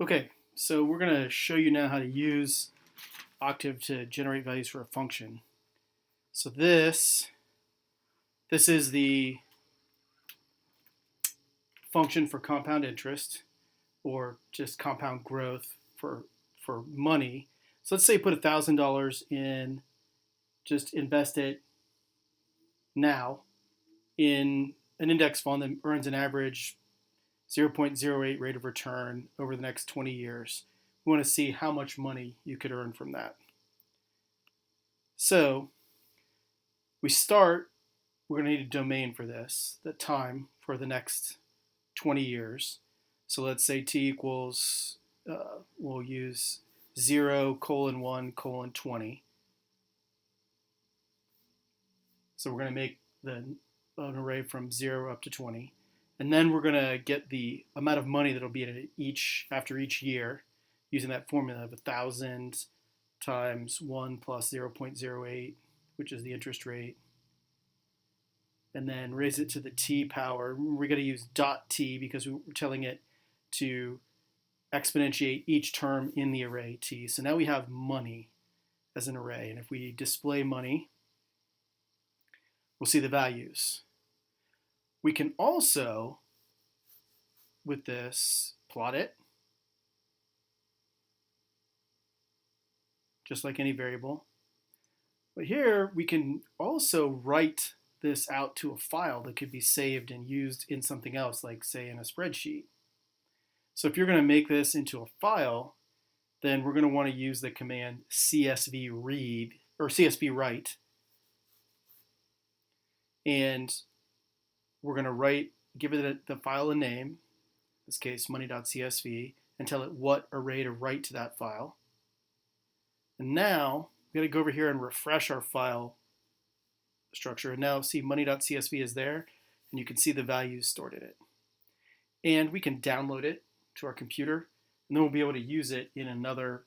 Okay, so we're going to show you now how to use Octave to generate values for a function. So this is the function for compound interest, or just compound growth for money. So let's say you put $1,000 in, just invest it now in an index fund that earns an average 0.08 rate of return over the next 20 years. We want to see how much money you could earn from that. So we're going to need a domain for this, the time for the next 20 years. So let's say t equals, we'll use 0:1:20. So we're going to make an array from 0 up to 20. And then we're going to get the amount of money that'll be in it after each year using that formula of 1,000 times 1 plus 0.08, which is the interest rate, and then raise it to the t power. We're going to use dot t because we're telling it to exponentiate each term in the array t. So now we have money as an array. And if we display money, we'll see the values. We can also, with this, plot it, just like any variable. But here we can also write this out to a file that could be saved and used in something else, like say in a spreadsheet. So if you're going to make this into a file, then we're going to want to use the command csv read or csv write, and we're going to give it the file a name, in this case money.csv, and tell it what array to write to that file. And now we got to go over here and refresh our file structure. And now see money.csv is there, and you can see the values stored in it. And we can download it to our computer, and then we'll be able to use it in another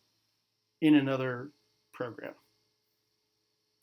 program.